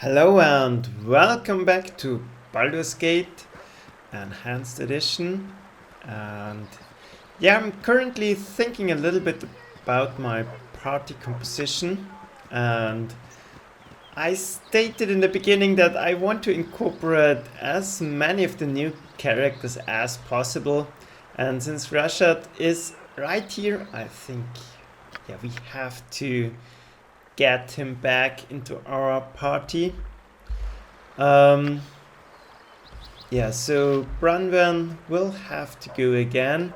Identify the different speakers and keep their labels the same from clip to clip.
Speaker 1: Hello and welcome back to Baldur's Gate Enhanced Edition. And yeah, I'm currently thinking a little bit about my party composition. And I stated in the beginning that I want to incorporate as many of the new characters as possible. And since Rashad is right here, I think we have to get him back into our party. So Branwen will have to go again,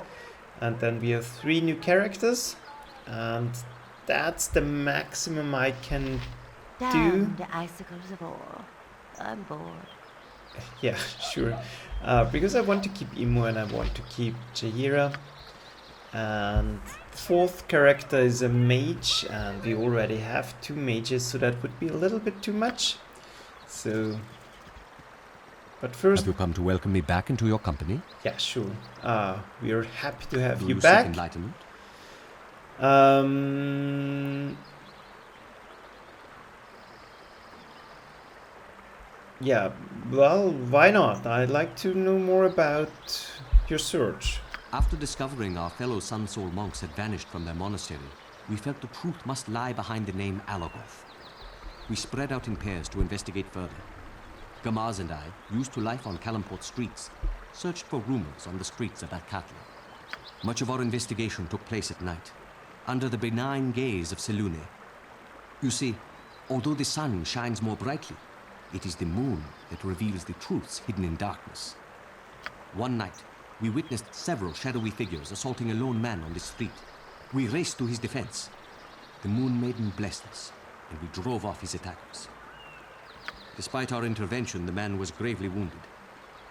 Speaker 1: and then we have 3 new characters, and that's the maximum I can do.
Speaker 2: Down the icicles of ore. I'm bored.
Speaker 1: Yeah, sure. Because I want to keep Imo and I want to keep Jaheira. And the 4th character is a mage, and we already have 2 mages, so that would be a little bit too much. So, but first...
Speaker 3: Have you come to welcome me back into your company?
Speaker 1: Yeah, sure. We are happy to have you
Speaker 3: seek
Speaker 1: back.
Speaker 3: Enlightenment?
Speaker 1: Yeah, well, why not? I'd like to know more about your search.
Speaker 3: After discovering our fellow Sun Soul monks had vanished from their monastery, we felt the truth must lie behind the name Alagoth. We spread out in pairs to investigate further. Gamaz and I, used to life on Kalamport streets, searched for rumors on the streets of Atkatla. Much of our investigation took place at night, under the benign gaze of Selune. You see, although the sun shines more brightly, it is the moon that reveals the truths hidden in darkness. One night, we witnessed several shadowy figures assaulting a lone man on the street. We raced to his defense. The Moon Maiden blessed us, and we drove off his attackers. Despite our intervention, the man was gravely wounded.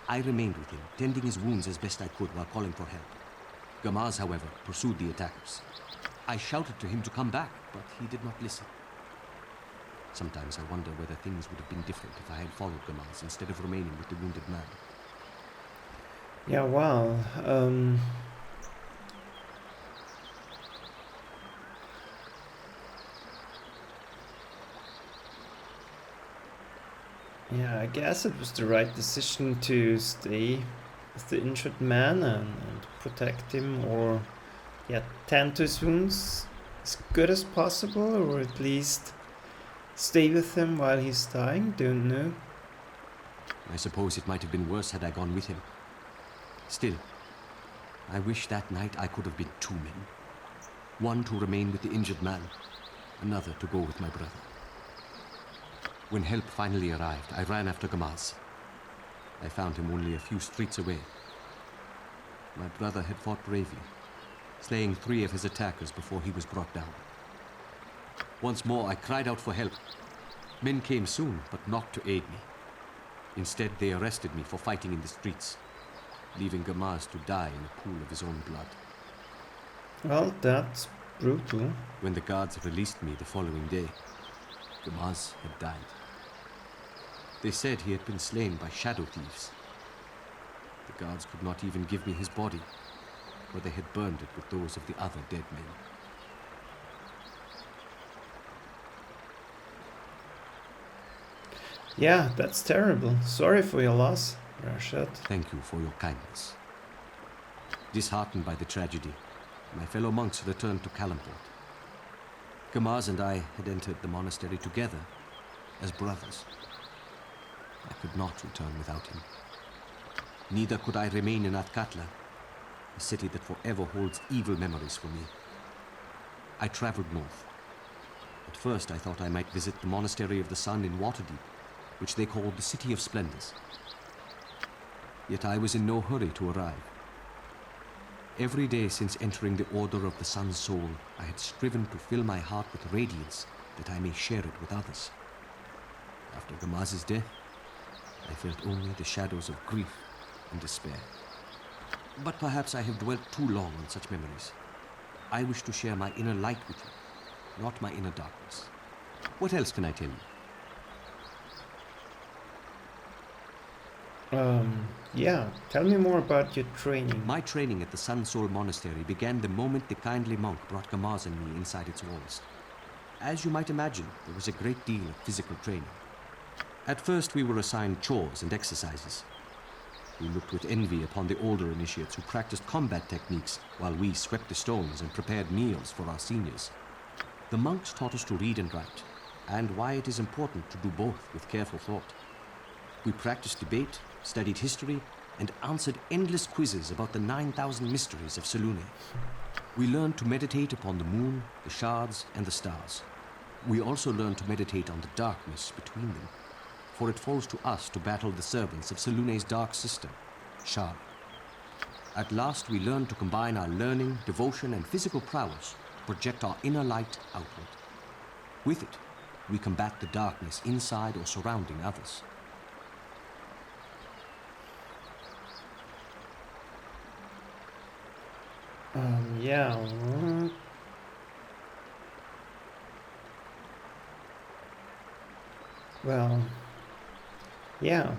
Speaker 3: I remained with him, tending his wounds as best I could while calling for help. Gamaz, however, pursued the attackers. I shouted to him to come back, but he did not listen. Sometimes I wonder whether things would have been different if I had followed Gamaz instead of remaining with the wounded man.
Speaker 1: Yeah, well, yeah, I guess it was the right decision to stay with the injured man and protect him, or tend to his wounds as good as possible, or at least stay with him while he's dying. Don't know.
Speaker 3: I suppose it might have been worse had I gone with him. Still, I wish that night I could have been 2 men. One to remain with the injured man, another to go with my brother. When help finally arrived, I ran after Gamaz. I found him only a few streets away. My brother had fought bravely, slaying 3 of his attackers before he was brought down. Once more, I cried out for help. Men came soon, but not to aid me. Instead, they arrested me for fighting in the streets, leaving Gamaz to die in a pool of his own blood.
Speaker 1: Well, that's brutal.
Speaker 3: When the guards released me the following day, Gamaz had died. They said he had been slain by shadow thieves. The guards could not even give me his body, for they had burned it with those of the other dead men.
Speaker 1: Yeah, that's terrible. Sorry for your loss, Rashad.
Speaker 3: Thank you for your kindness. Disheartened by the tragedy, my fellow monks returned to Kalamport. Gamaz and I had entered the monastery together as brothers. I could not return without him. Neither could I remain in Atkatla, a city that forever holds evil memories for me. I traveled north. At first I thought I might visit the Monastery of the Sun in Waterdeep, which they called the City of Splendors. Yet I was in no hurry to arrive. Every day since entering the Order of the Sun Soul, I had striven to fill my heart with radiance that I may share it with others. After Gamaz's death, I felt only the shadows of grief and despair. But perhaps I have dwelt too long on such memories. I wish to share my inner light with you, not my inner darkness. What else can I tell you?
Speaker 1: Tell me more about your training.
Speaker 3: My training at the Sun Soul Monastery began the moment the kindly monk brought Gamaz and me inside its walls. As you might imagine, there was a great deal of physical training. At first we were assigned chores and exercises. We looked with envy upon the older initiates who practiced combat techniques while we swept the stones and prepared meals for our seniors. The monks taught us to read and write, and why it is important to do both with careful thought. We practiced debate, studied history, and answered endless quizzes about the 9,000 mysteries of Selûne. We learned to meditate upon the moon, the shards, and the stars. We also learned to meditate on the darkness between them, for it falls to us to battle the servants of Selûne's dark sister, Shar. At last we learned to combine our learning, devotion, and physical prowess to project our inner light outward. With it, we combat the darkness inside or surrounding others.
Speaker 1: Yeah. Well, yeah.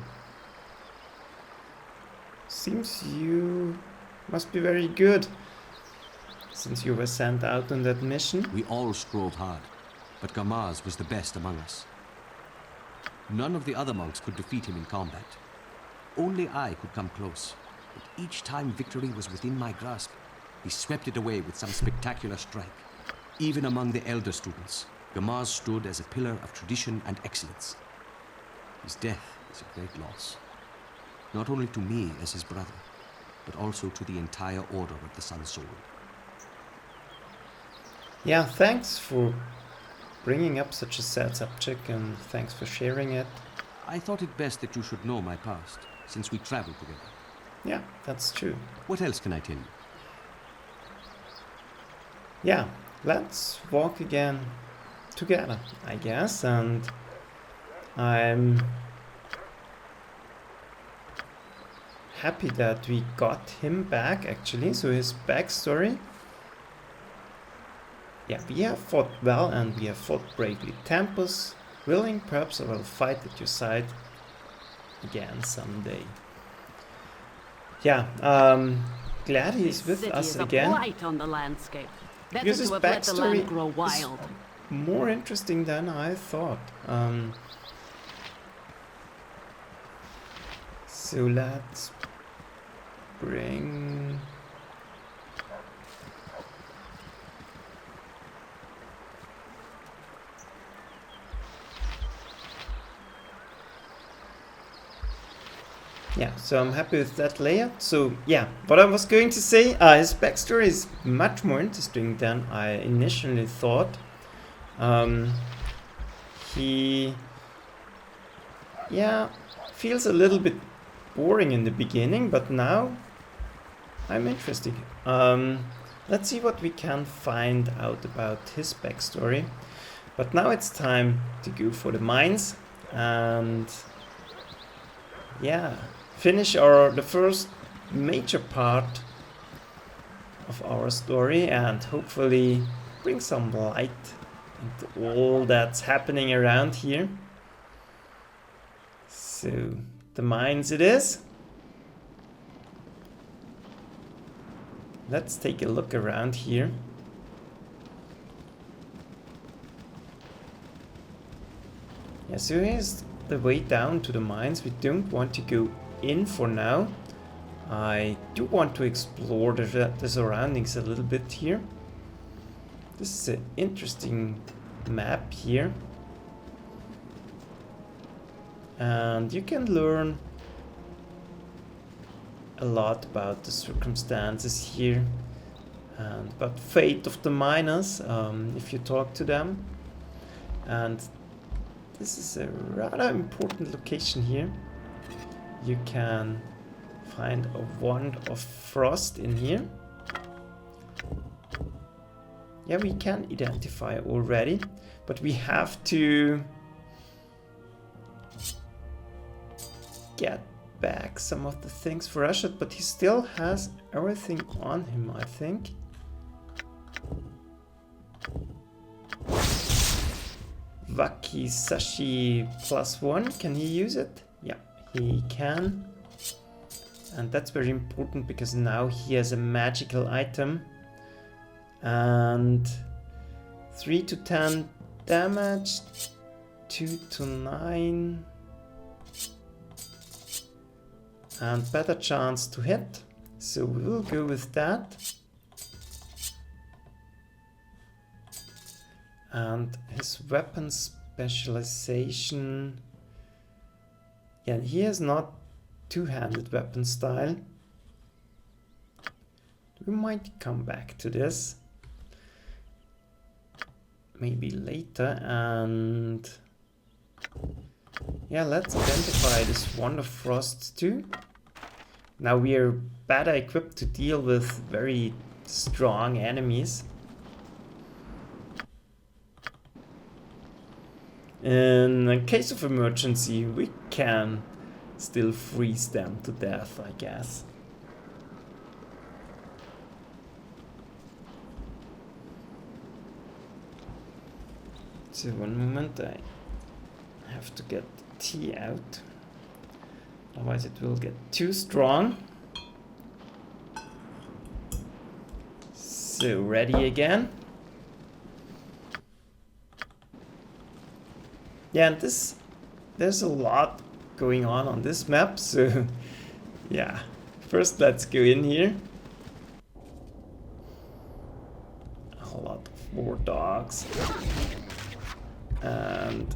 Speaker 1: Seems you must be very good, since you were sent out on that mission.
Speaker 3: We all strove hard, but Gamaz was the best among us. None of the other monks could defeat him in combat. Only I could come close, but each time victory was within my grasp, he swept it away with some spectacular strike. Even among the elder students, Gamaz stood as a pillar of tradition and excellence. His death is a great loss, not only to me as his brother, but also to the entire Order of the Sun Soul.
Speaker 1: Yeah, thanks for bringing up such a sad subject, and thanks for sharing it.
Speaker 3: I thought it best that you should know my past, since we traveled together.
Speaker 1: Yeah, that's true.
Speaker 3: What else can I tell you?
Speaker 1: Yeah, let's walk again together, I guess, and I'm happy that we got him back, actually. So his backstory. Yeah, we have fought well and we have fought bravely. Tempus, willing, perhaps I will fight at your side again someday. Yeah, glad he's with us again.
Speaker 2: Blight on the landscape. Better
Speaker 1: Because his
Speaker 2: to have let the land grow
Speaker 1: backstory is
Speaker 2: wild.
Speaker 1: more interesting than I thought. So let's bring... Yeah, so I'm happy with that layout. So yeah, what I was going to say, his backstory is much more interesting than I initially thought. He, yeah, feels a little bit boring in the beginning, but now I'm interested. Let's see what we can find out about his backstory. But now it's time to go for the mines and yeah, finish the first major part of our story and hopefully bring some light into all that's happening around here. So the mines it is. Let's take a look around here. Yeah, so here's the way down to the mines. We don't want to go in for now. I do want to explore the surroundings a little bit here. This is an interesting map here. And you can learn a lot about the circumstances here and about fate of the miners if you talk to them. And this is a rather important location here. You can find a wand of frost in here. Yeah, we can identify already, but we have to get back some of the things for Rashad, but he still has everything on him, I think. Wakizashi +1, can he use it? Yeah, he can. And that's very important because now he has a magical item. And 3 to 10 damage, 2 to 9. and better chance to hit. So we will go with that. And his weapon specialization. Yeah, he has not two-handed weapon style. We might come back to this. Maybe later, and yeah, let's identify this Wonder Frost too. Now we are better equipped to deal with very strong enemies. In case of emergency, we can still freeze them to death, I guess. So one moment, I have to get T out, otherwise it will get too strong. So ready again. Yeah, and there's a lot going on this map, so yeah. First let's go in here. A lot of war dogs. And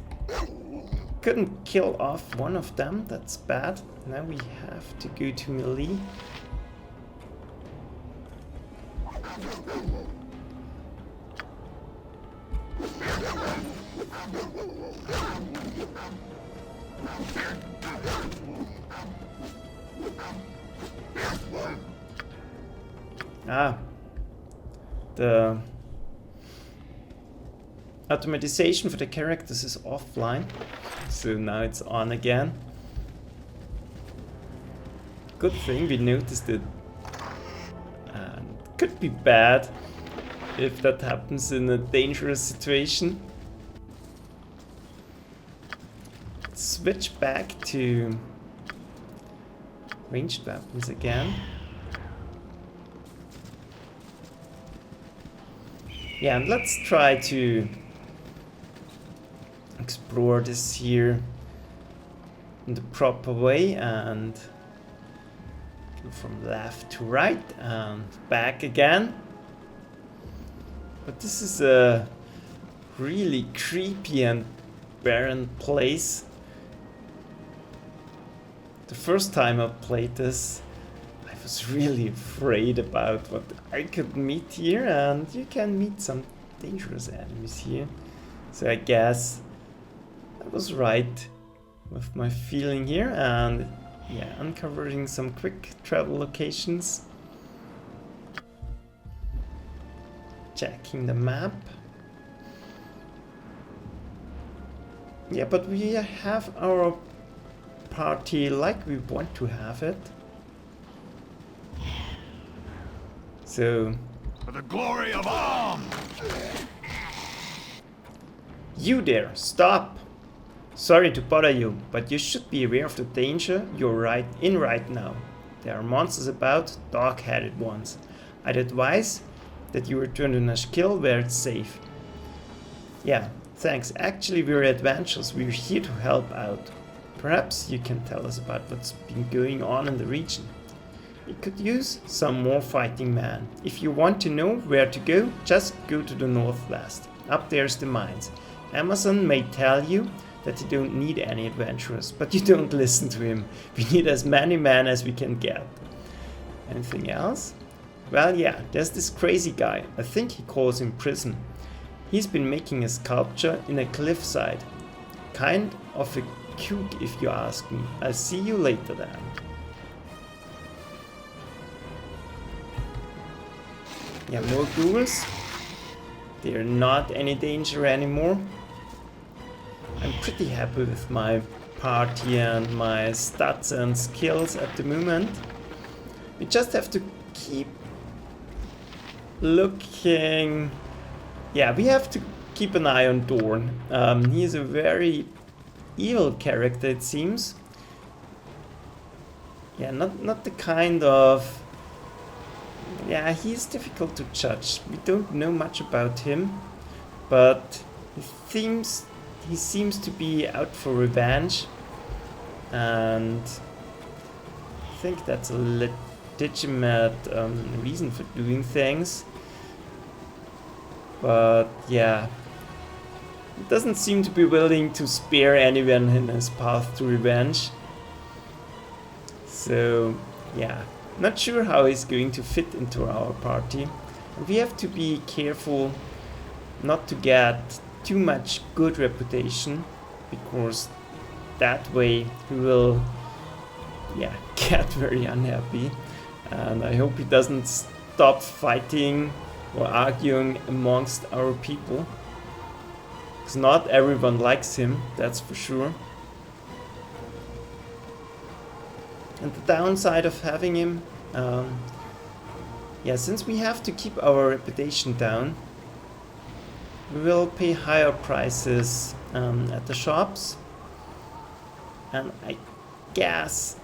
Speaker 1: couldn't kill off one of them, that's bad. Now we have to go to melee. The automatization for the characters is offline, so now it's on again. Good thing we noticed it. And could be bad if that happens in a dangerous situation. Switch back to ranged weapons again. Yeah, and let's try to explore this here in the proper way and go from left to right and back again. But this is a really creepy and barren place. The first time I played this, I was really afraid about what I could meet here, and you can meet some dangerous enemies here. So I guess I was right with my feeling here, and yeah, uncovering some quick travel locations. Checking the map. Yeah, but we have our party like we want to have it. So
Speaker 4: For the glory of arms!
Speaker 1: you there, stop! Sorry to bother you, but you should be aware of the danger you're right now. There are monsters about, dog-headed ones. I'd advise that you return to Naskhel where it's safe. Yeah, thanks. Actually, we're adventurers. We're here to help out. Perhaps you can tell us about what's been going on in the region. We could use some more fighting men. If you want to know where to go, just go to the northwest. Up there's the mines. Amazon may tell you that you don't need any adventurers, but you don't listen to him. We need as many men as we can get. Anything else? Well, yeah, there's this crazy guy. I think he calls him Prism. He's been making a sculpture in a cliffside. Kind of a kook if you ask me. I'll see you later then. Yeah, more ghouls. They're not any danger anymore. I'm pretty happy with my party and my stats and skills at the moment. We just have to keep looking. Yeah, we have to keep an eye on Dorn. He is a very evil character, it seems. Yeah, not the kind of... Yeah, he's difficult to judge. We don't know much about him, but he seems to be out for revenge, and think that's a legitimate reason for doing things. But yeah, he doesn't seem to be willing to spare anyone in his path to revenge. So yeah, not sure how he's going to fit into our party. And we have to be careful not to get too much good reputation, because that way he will get very unhappy. And I hope he doesn't stop fighting or arguing amongst our people, because not everyone likes him, that's for sure. And the downside of having him, since we have to keep our reputation down, we will pay higher prices at the shops. And I guess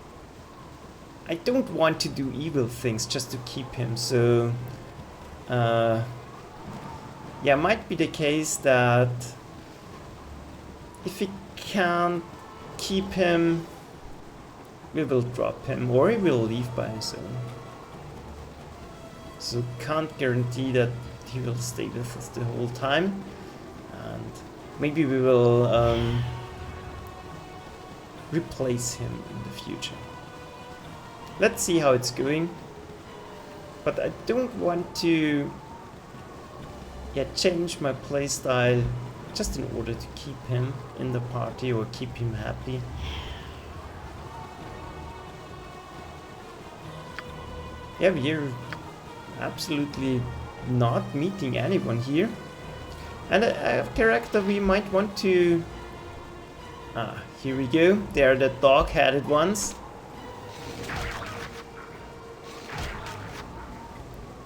Speaker 1: I don't want to do evil things just to keep him, so might be the case that if we can't keep him, we will drop him, or he will leave by his own. So can't guarantee that he will stay with us the whole time, and maybe we will replace him in the future. Let's see how it's going. But I don't want to change my playstyle just in order to keep him in the party or keep him happy. Yeah, we're absolutely not meeting anyone here. And a character we might want to... here we go. They are the dog-headed ones.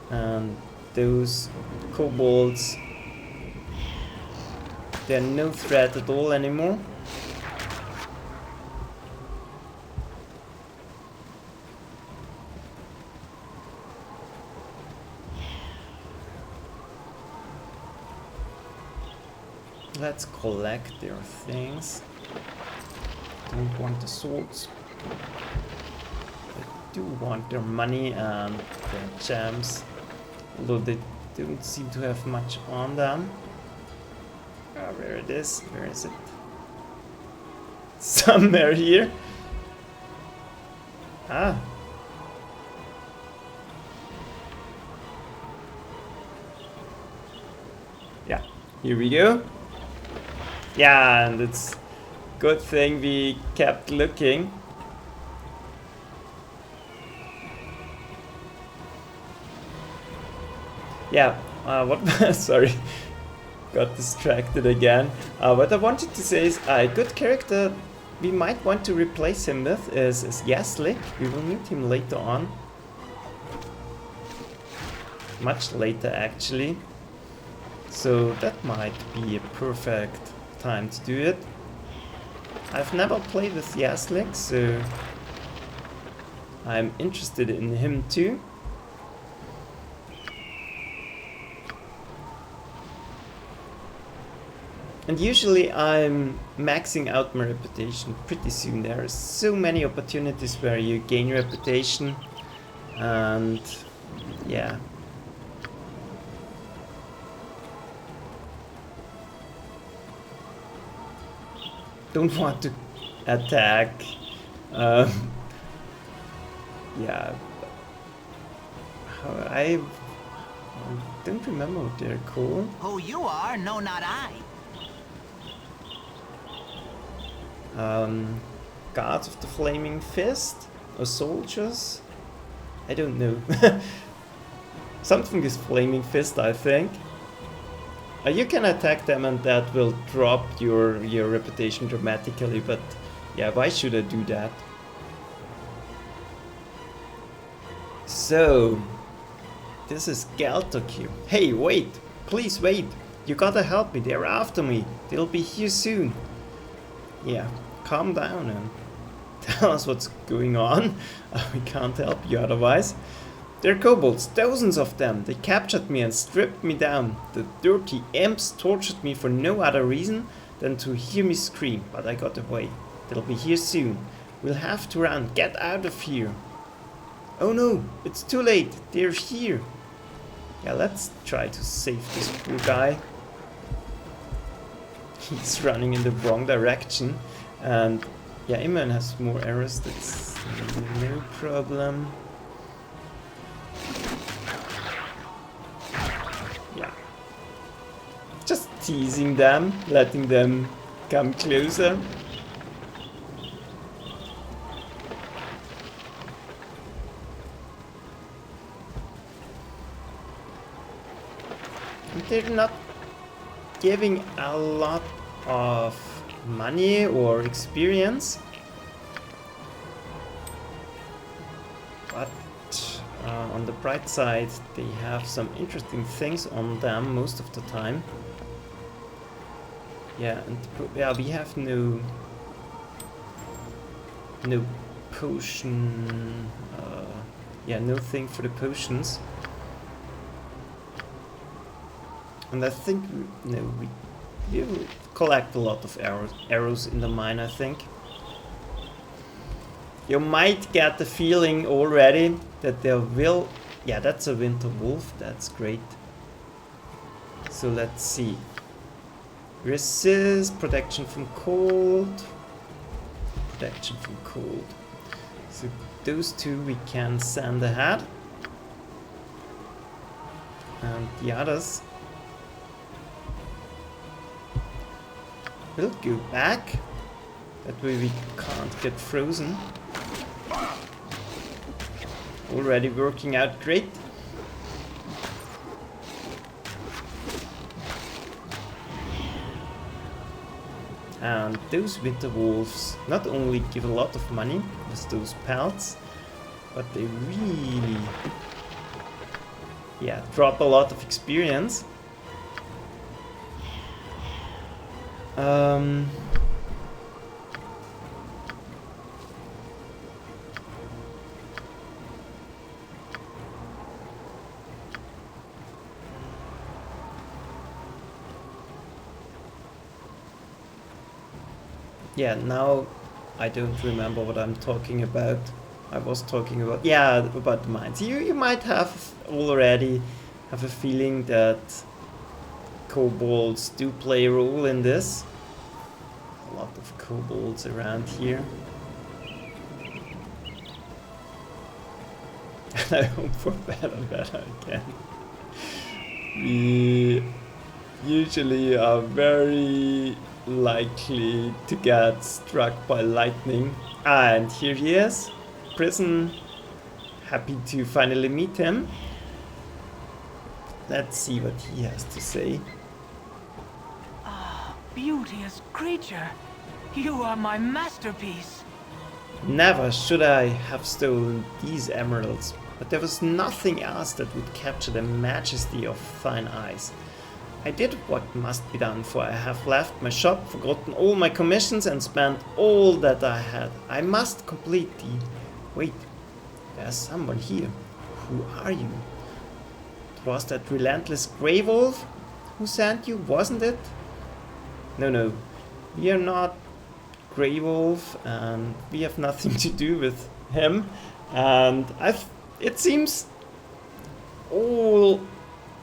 Speaker 1: And those kobolds, they're no threat at all anymore. Let's collect their things. Don't want the swords. I do want their money and their gems, although they don't seem to have much on them. Where it is? Where is it? Somewhere here. Ah. Yeah, here we go. Yeah, and it's good thing we kept looking. Yeah, what? Sorry, got distracted again. What I wanted to say is a good character we might want to replace him with is Yaslik. We will meet him later on. Much later, actually. So that might be a perfect time to do it. I've never played with Yaslik, so I'm interested in him too. And usually I'm maxing out my reputation pretty soon. There are so many opportunities where you gain reputation, and yeah. Don't want to attack. Yeah. I don't remember what they're called.
Speaker 5: Who you are? No, not I.
Speaker 1: Guards of the Flaming Fist? Or soldiers? I don't know. Something is Flaming Fist, I think. You can attack them and that will drop your reputation dramatically, but yeah, why should I do that? So, this is Galtok here. Hey, wait! Please wait! You gotta help me, they're after me! They'll be here soon! Yeah, calm down and tell us what's going on. We can't help you otherwise. They're kobolds, thousands of them. They captured me and stripped me down. The dirty imps tortured me for no other reason than to hear me scream, but I got away. They'll be here soon. We'll have to run. Get out of here. Oh no, it's too late. They're here. Yeah, let's try to save this poor guy. He's running in the wrong direction. And yeah, Iman has more arrows. That's no problem. Yeah. Just teasing them, letting them come closer. They're not giving a lot of money or experience, but on the bright side they have some interesting things on them most of the time. Yeah, and yeah, we have no potion, yeah, no thing for the potions. And I think, no, we will collect a lot of arrows in the mine, I think. You might get the feeling already that there will... Yeah, that's a Winterwolf, that's great. So let's see. Resist, protection from cold. Protection from cold. So those two we can send ahead. And the others... we'll go back. That way we can't get frozen. Already working out great. And those Winterwolves not only give a lot of money with those pelts, but they really, yeah, drop a lot of experience. Yeah, now I don't remember what I'm talking about. I was talking about, yeah, about the mines. You might have already have a feeling that kobolds do play a role in this. A lot of kobolds around here. And I hope for better again. We usually are very likely to get struck by lightning. And here he is. Prism. Happy to finally meet him. Let's see what he has to say.
Speaker 5: Beauteous creature, you are my masterpiece.
Speaker 1: Never should I have stolen these emeralds, but there was nothing else that would capture the majesty of thine eyes. I did what must be done, for I have left my shop, forgotten all my commissions, and spent all that I had. I must complete the... Wait, there's someone here. Who are you? It was that relentless Greywolf who sent you, wasn't it? No, we are not Greywolf, and we have nothing to do with him. And it seems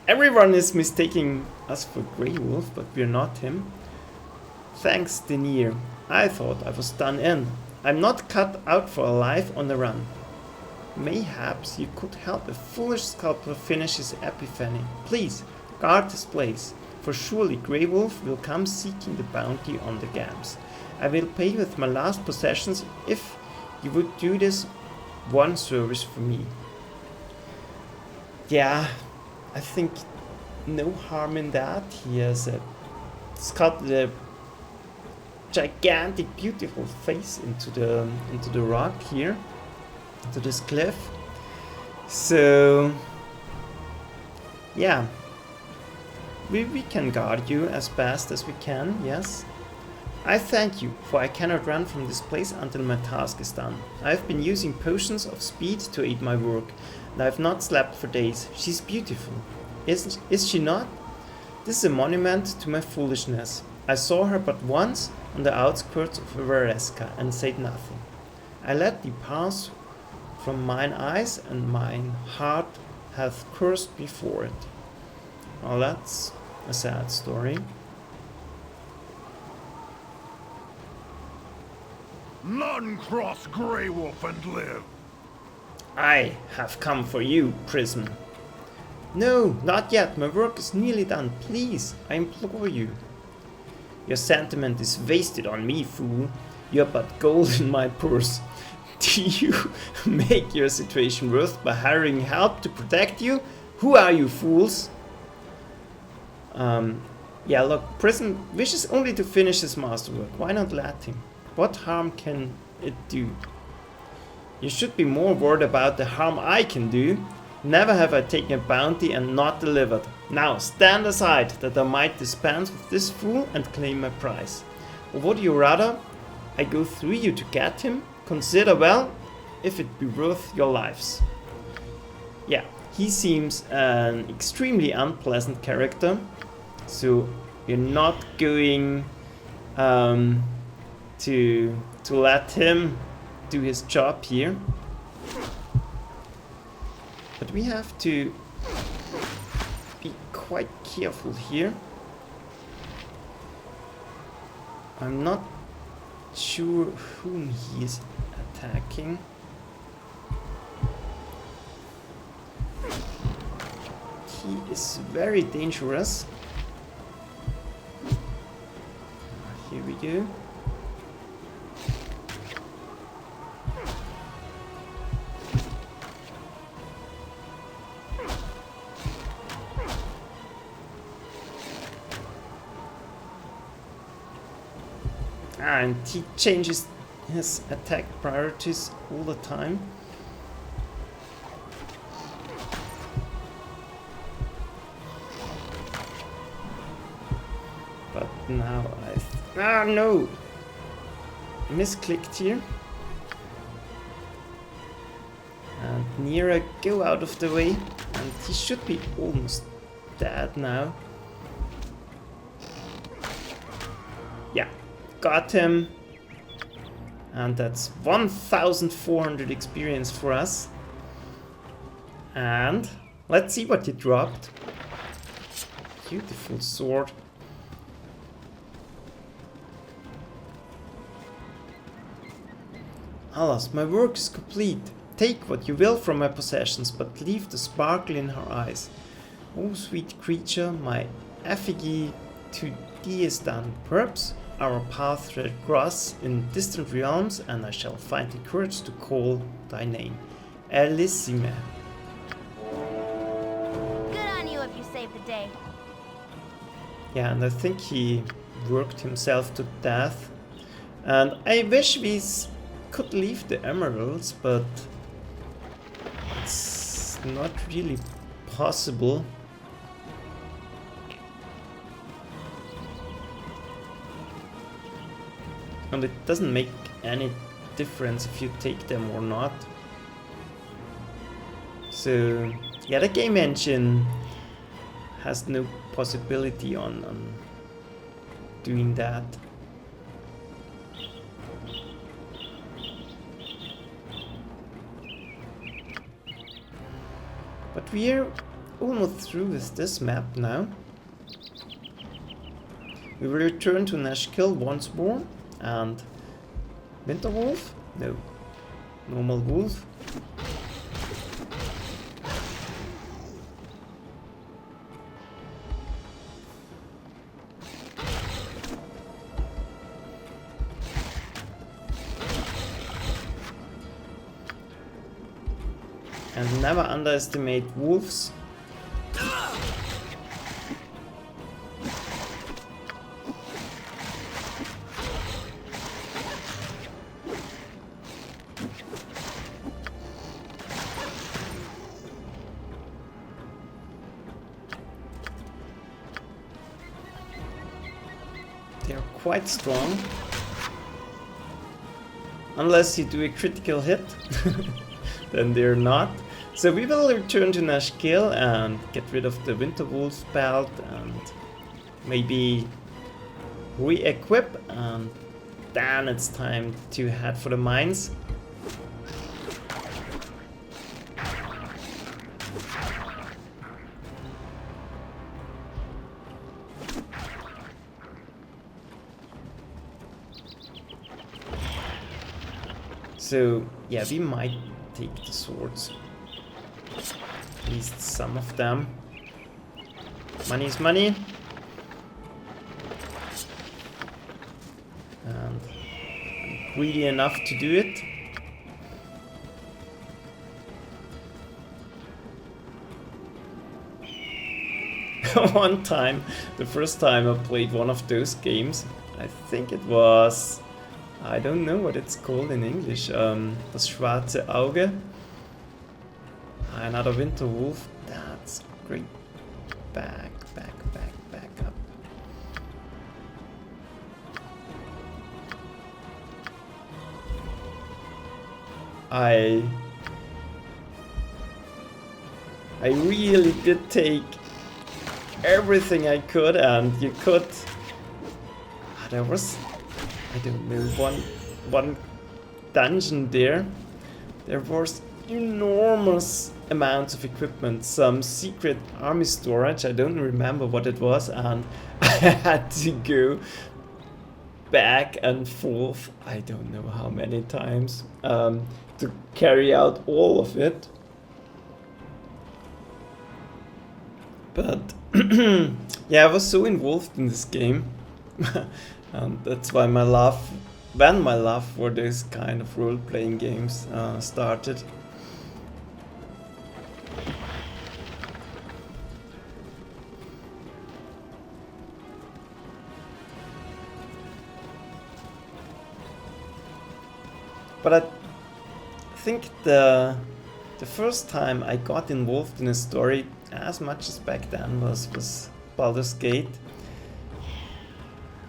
Speaker 1: everyone is mistaking us for Greywolf, but we're not him. Thanks, Denier. I thought I was done in. I'm not cut out for a life on the run. Mayhaps you could help a foolish sculptor finish his epiphany. Please, guard this place. For surely Greywolf will come seeking the bounty on the Gams. I will pay with my last possessions if you would do this one service for me. Yeah, I think no harm in that. He has sculpted a gigantic, beautiful face into the rock here, into this cliff. So yeah. We can guard you as best as we can, yes. I thank you, for I cannot run from this place until my task is done. I have been using potions of speed to aid my work, and I have not slept for days. She's beautiful. Is she not? This is a monument to my foolishness. I saw her but once on the outskirts of Vareska and said nothing. I let thee pass from mine eyes, and mine heart hath cursed me for it. Well, that's a sad story.
Speaker 4: None cross Greywolf and live.
Speaker 1: I have come for you, Prism. No, not yet. My work is nearly done. Please, I implore you. Your sentiment is wasted on me, fool. You're but gold in my purse. Do you make your situation worse by hiring help to protect you? Who are you, fools? Yeah, look, Prism wishes only to finish his masterwork. Why not let him? What harm can it do? You should be more worried about the harm I can do. Never have I taken a bounty and not delivered. Now stand aside, that I might dispense with this fool and claim my prize. Or would you rather I go through you to get him? Consider well if it be worth your lives. Yeah, he seems an extremely unpleasant character, so you're not going to let him do his job here. But we have to be quite careful here. I'm not sure whom he is attacking. He is very dangerous. Here we go. And he changes his attack priorities all the time. But now no! Misclicked here. And Nira, go out of the way. And he should be almost dead now. Yeah. Got him, and that's 1,400 experience for us. And let's see what he dropped. Beautiful sword. Alas, my work is complete. Take what you will from my possessions, but leave the sparkle in her eyes. Oh, sweet creature, my effigy to thee is done. Perhaps our path shall cross in distant realms, and I shall find the courage to call thy name. Elissime.
Speaker 2: Good on you if you saved the day.
Speaker 1: Yeah, and I think he worked himself to death. And I wish we could leave the emeralds, but it's not really possible. And it doesn't make any difference if you take them or not. So yeah, the game engine has no possibility on doing that. But we're almost through with this map now. We will return to Naskhel once more. And Winterwolf? No. Normal wolf. And never underestimate wolves. They're quite strong. Unless you do a critical hit, then they're not. So we will return to Naskhel and get rid of the Winterwolf belt and maybe re-equip, and then it's time to head for the mines. So yeah, we might take the swords. At least some of them. Money is money. And I'm greedy enough to do it. One time, the first time I played one of those games, I think it was, I don't know what it's called in English, das schwarze Auge. Another Winterwolf, that's great. Back up. I really did take everything I could, and you could. There was, I don't know, one dungeon there. There was enormous amounts of equipment, some secret army storage. I don't remember what it was, and I had to go back and forth. I don't know how many times to carry out all of it. But yeah, I was so involved in this game, and that's why my love for this kind of role-playing games started. But I think the first time I got involved in a story as much as back then was Baldur's Gate.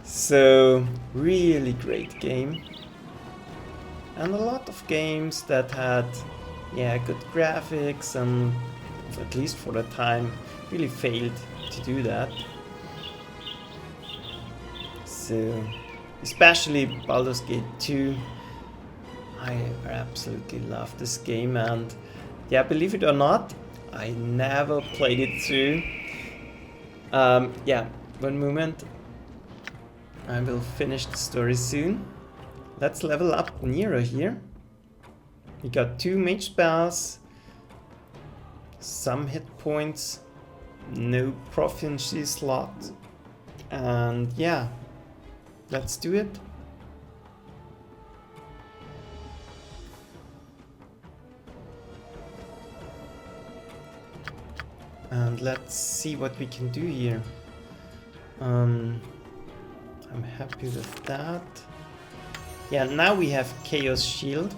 Speaker 1: So really great game. And a lot of games that had good graphics and at least for the time really failed to do that. So especially Baldur's Gate 2. I absolutely love this game, and yeah, believe it or not, I never played it through. Yeah, one moment. I will finish the story soon. Let's level up Nero here. We got 2 mage spells, some hit points, no proficiency slot, and yeah, let's do it. And let's see what we can do here. I'm happy with that. Yeah, now we have Chaos Shield.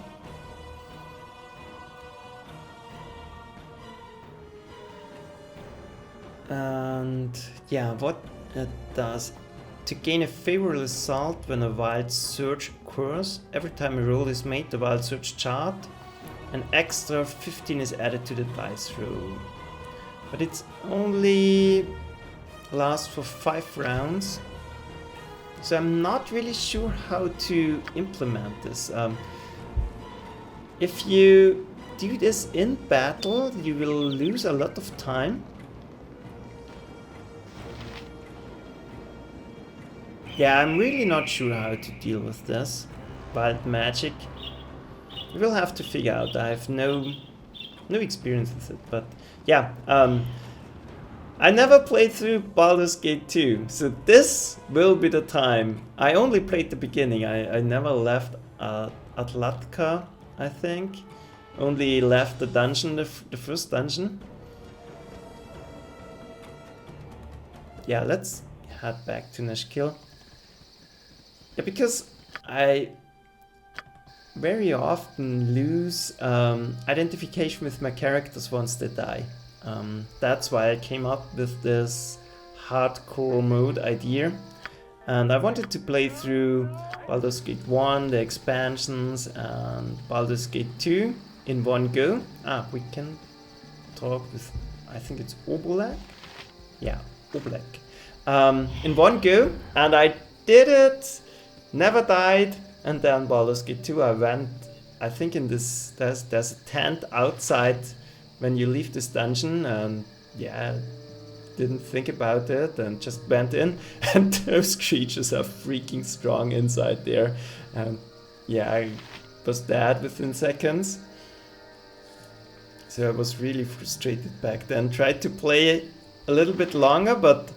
Speaker 1: And yeah, what it does. To gain a favorable result when a wild surge occurs, every time a roll is made, the wild surge chart, an extra 15 is added to the dice roll. But it's only lasts for 5 rounds, so I'm not really sure how to implement this. If you do this in battle, you will lose a lot of time. Yeah, I'm really not sure how to deal with this wild magic. We will have to figure out. I have no experience with it, but yeah, I never played through Baldur's Gate 2, so this will be the time. I only played the beginning. I never left Atlatka, I think. Only left the dungeon, the first dungeon. Yeah, let's head back to Naskhel. Yeah, because I very often lose identification with my characters once they die. That's why I came up with this hardcore mode idea, and I wanted to play through Baldur's Gate 1, the expansions, and Baldur's Gate 2 in one go. We can talk with, I think it's Obolak? Yeah, Obolak. In one go, and I did it, never died. And then Baldur's Gate 2, I went, I think in this, there's a tent outside when you leave this dungeon, and yeah, didn't think about it and just went in, and those creatures are freaking strong inside there. And yeah, was dead within seconds. So I was really frustrated back then. Tried to play a little bit longer, but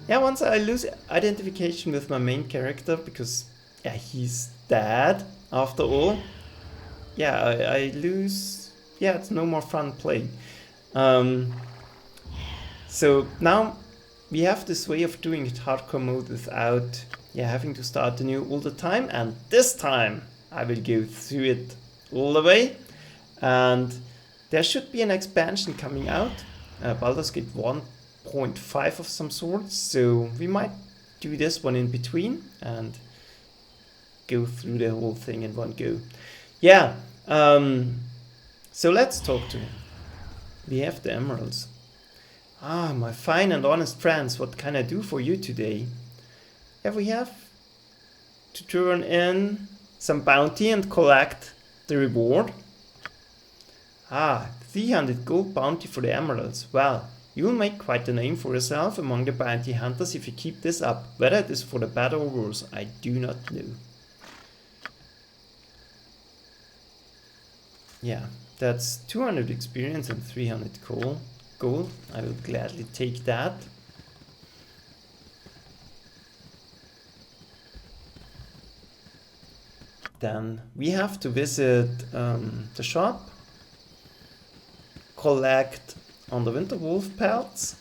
Speaker 1: yeah, once I lose identification with my main character, because yeah, he's dead after all. Yeah, I lose. Yeah, it's no more fun playing. So now we have this way of doing it hardcore mode without having to start anew all the time, and this time I will go through it all the way. And there should be an expansion coming out, Baldur's Gate 1.5 of some sort, so we might do this one in between and go through the whole thing in one go. Yeah, so let's talk to him. We have the emeralds. Ah, my fine and honest friends, what can I do for you today? Yeah, we have to turn in some bounty and collect the reward. Ah, 300 gold bounty for the emeralds. Well, you'll make quite a name for yourself among the bounty hunters if you keep this up. Whether it is for the better or worse, I do not know. Yeah, that's 200 experience and 300 gold. I will gladly take that. Then we have to visit the shop, collect on the Winterwolf pelts.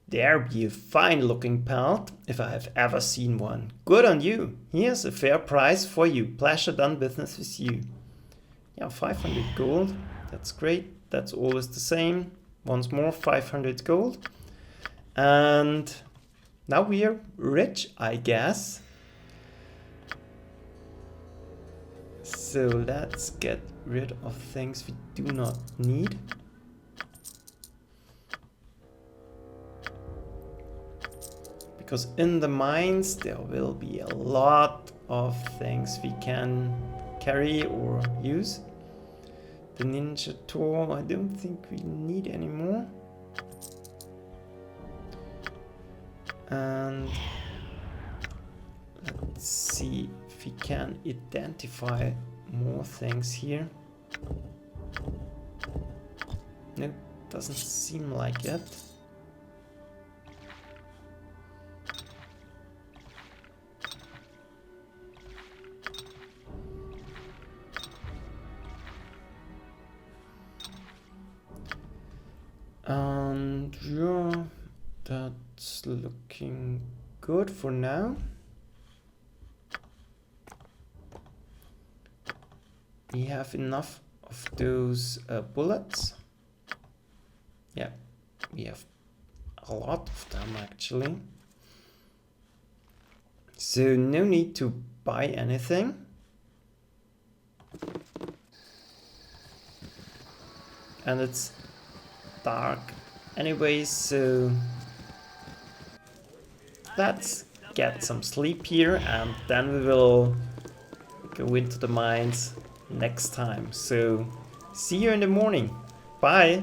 Speaker 1: There be a fine looking pelt, if I have ever seen one. Good on you. Here's a fair price for you. Pleasure done business with you. Yeah, 500 gold. That's great. That's always the same. Once more, 500 gold. And now we are rich, I guess. So let's get rid of things we do not need. Because in the mines there will be a lot of things we can carry or use. The ninja tool I don't think we need anymore. And let's see if we can identify more things here. Nope, doesn't seem like it. And yeah, that's looking good for now. We have enough of those bullets. Yeah, we have a lot of them actually. So no need to buy anything. And it's dark anyways, so let's get some sleep here and then we will go into the mines next time. So see you in the morning. Bye.